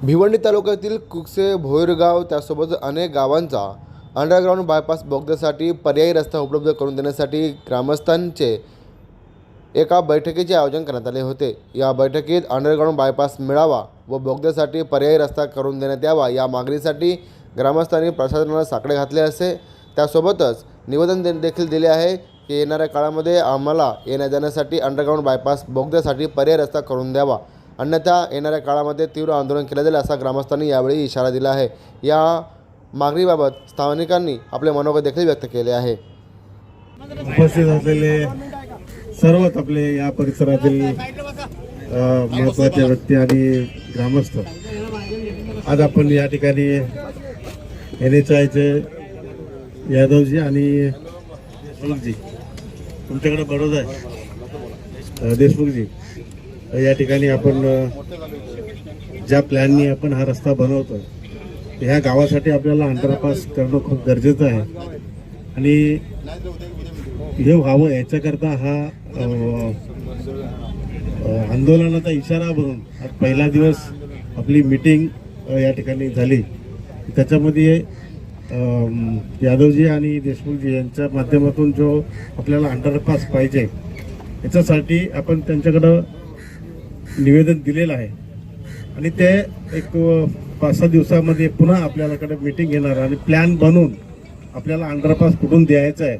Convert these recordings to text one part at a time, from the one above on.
भिवंडी तालुक्यातील कुकसे भोईरगाव त्यासोबत अनेक गावांचा अंडरग्राऊंड बायपास बोगद्यासाठी पर्यायी रस्ता उपलब्ध करून देण्यासाठी ग्रामस्थांचे एका बैठकीचे आयोजन करण्यात आले होते। या बैठकीत अंडरग्राऊंड बायपास मिळावा व बोगद्यासाठी पर्यायी रस्ता करून देण्यात यावा या मागणीसाठी ग्रामस्थांनी प्रशासनाला साकडे घातले असे त्यासोबतच निवेदन देखील दिले आहे की येणाऱ्या काळामध्ये आम्हाला येण्या जाण्यासाठी अंडरग्राऊंड बायपास बोगद्यासाठी पर्यायी रस्ता करून द्यावा, अन्यथा येणाऱ्या काळामध्ये तीव्र आंदोलन केले जाईल असा ग्रामस्थांनी यावेळी इशारा दिला आहे। या मागणीबाबत स्थानिकांनी आपले मनोगत देखील व्यक्त केले आहे। उपस्थित असलेले सर्वच आपले या परिसरातील महत्त्वाचे व्यक्ती आणि ग्रामस्थ, आज आपण या ठिकाणी NHIचे यादवजी आणि देशमुखजी, तुमच्याकडे बडोदा आहे देशमुखजी, या ठिकाणी आपण ज्या प्लॅननी आपण हा रस्ता बनवतो ह्या गावासाठी आपल्याला अंडरपास करणं खूप गरजेचं आहे आणि हे व्हावं याच्याकरता हा आंदोलनाचा इशारा म्हणून आज पहिला दिवस आपली मीटिंग या ठिकाणी झाली। त्याच्यामध्ये यादवजी आणि देशमुखजी यांच्या माध्यमातून जो आपल्याला अंडरपास पाहिजे याच्यासाठी आपण त्यांच्याकडं निवेदन दिलेलं आहे आणि ते एक 5-6 दिवसामध्ये पुन्हा आपल्याकडे मीटिंग घेणार आणि प्लॅन बनवून आपल्याला अंडरपास कुठून द्यायचा आहे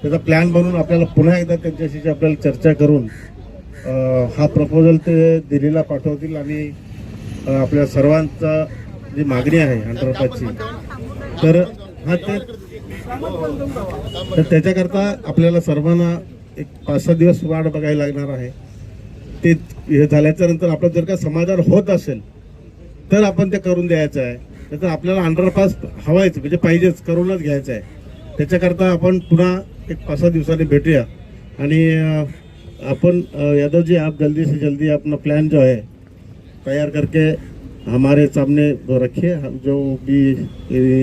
त्याचा प्लॅन बनवून आपल्याला पुन्हा एकदा त्यांच्याशी आपल्याला चर्चा करून हा प्रपोजल ते दिल्लीला पाठवतील आणि आपल्या सर्वांचा जी मागणी आहे अंडरपासची तर त्याच्याकरता आपल्याला सर्वांना एक 5-6 दिवस वाट बघायला लागणार आहे। ते हे झाल्याच्या नंतर आपलं जर का समाधान होत असेल तर आपण ते करून द्यायचं आहे, त्याचा आपल्याला अंडरपास हवायचं म्हणजे पाहिजेच, करूनच घ्यायचं आहे। त्याच्याकरता आपण पुन्हा एक 5-6 दिवसांनी भेटूया आणि अपन यादव जी आप जल्दी से जल्दी अपना प्लान जो है तैयार करके हमारे सामने रखिए। हम जो भी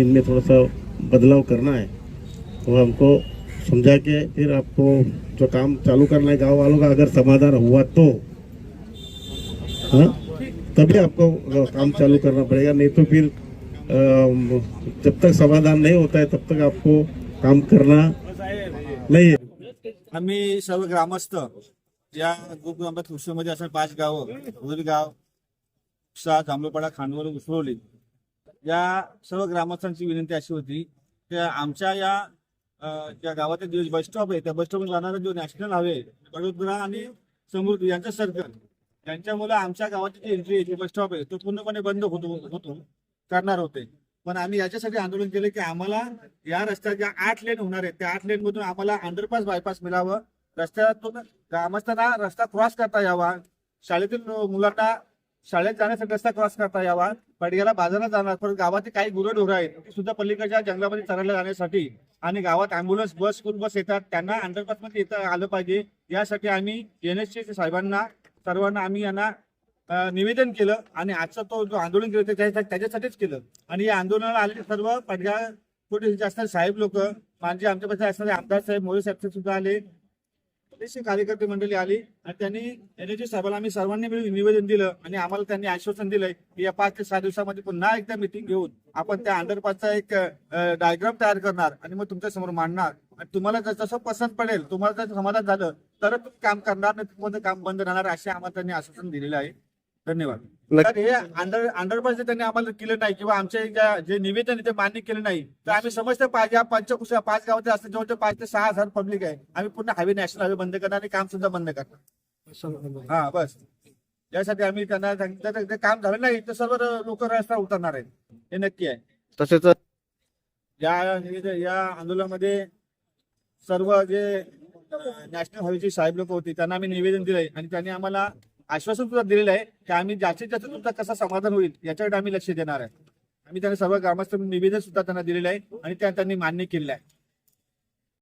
इनमें थोड़ा सा बदलाव करना है वो हमको समझा के फिर आपको जो काम चालू करना है गांव वालों का अगर समाधान हुआ तो तभी आपको काम चालू करना पड़ेगा, नहीं तो फिर जब तक समाधान नहीं होता है तब तक आपको काम करना नहीं है। आम्ही सर्व ग्रामस्थ या ग्रुप नंबर कृषीमध्ये असं 5 गावं उदरगाव, उपसा, जांभूळपाडा, खांडवळ, उसरोली या सर्व ग्रामस्थांची विनंती अशी होती की आमच्या या गावातील जो बस स्टॉप आहे त्या बस स्टॉपवर जाणारा जो नॅशनल हायवे वडोदरा आणि समृद्धी यांचा सर्कल यांच्यामुळे आमच्या गावाची जी एंट्री आहे बस स्टॉप आहे तो पूर्णपणे बंद होतो करणार होते। पण आम्ही याच्यासाठी आंदोलन केले की आम्हाला या रस्त्याच्या 8 लेन होणार आहेत त्या 8 लेन मधून आम्हाला अंडरपास बायपास मिळावं, रस्त्यातून ग्रामस्थांना रस्ता क्रॉस करता यावा, शाळेतील मुलांना शाळेत जाण्यासाठी रस्ता क्रॉस करता यावा, पडग्याला बाजारात जाणार पण गावातील काही गुरंढोरं आहेत ती सुद्धा पलीकडच्या जंगलामध्ये चरायला जाण्यासाठी आणि गावात ॲम्ब्युलन्स बस स्कूल बस येतात त्यांना अंडरपास मध्ये येता आलं पाहिजे यासाठी आम्ही NHC साहेबांना सर्वांना आम्ही यांना निवेदन केलं आणि आजचा तो जो आंदोलन केलं त्याच्यासाठीच केलं आणि या आंदोलनाला आलेले सर्व पडघा पोलीस असणारे साहेब लोक म्हणजे आमच्यापासून असणारे आमदार साहेब मोरे साहेब सुद्धा आले, बरेचसे कार्यकर्ते मंडळी आली आणि त्यांनी NHC साहेबांना आम्ही सर्वांनी मिळून निवेदन दिलं आणि आम्हाला त्यांनी आश्वासन दिलंय की या 5 ते 6 दिवसामध्ये पुन्हा एकदा मीटिंग घेऊन आपण त्या अंडरपासचा एक डायग्राम तयार करणार आणि मग तुमच्या समोर मांडणार आणि तुम्हाला जसं पसंत पडेल तुम्हाला जर समाधान झालं तर तुम्ही काम करणार नाही तुमचं काम बंद राहणार असे आम्हाला त्यांनी आश्वासन दिलेलं आहे। धन्यवाद। तर हे अंडरपास त्यांनी आम्हाला केलं नाही किंवा आमच्या जे निवेदन ते मान्य केलं नाही तर आम्ही समजतो पाहिजे 5 गावात असं जवळजवळ 5 ते 6 हजार पब्लिक आहे, आम्ही पुन्हा हायवे नॅशनल हायवे बंद करणार आणि काम सुद्धा बंद करणार। हा बस यासाठी आम्ही त्यांना सांगितलं ते काम झालं नाही तर सर्व लोक रस्ता उतरणार आहेत हे नक्की आहे। तसेच या आंदोलनामध्ये सर्व जे नॅशनल हायवेचे साहेब लोक होते त्यांना आम्ही निवेदन दिलंय आणि त्यांनी आम्हाला आश्वासन सुद्धा दिलेलं आहे की आम्ही जास्तीत जास्त तुमचा कसा समाधान होईल याच्याकडे आम्ही लक्ष देणार आहे। आम्ही त्यांना सर्व ग्रामस्थ निवेदन सुद्धा त्यांना दिलेलं आहे आणि त्यांनी मान्य केलेलं आहे।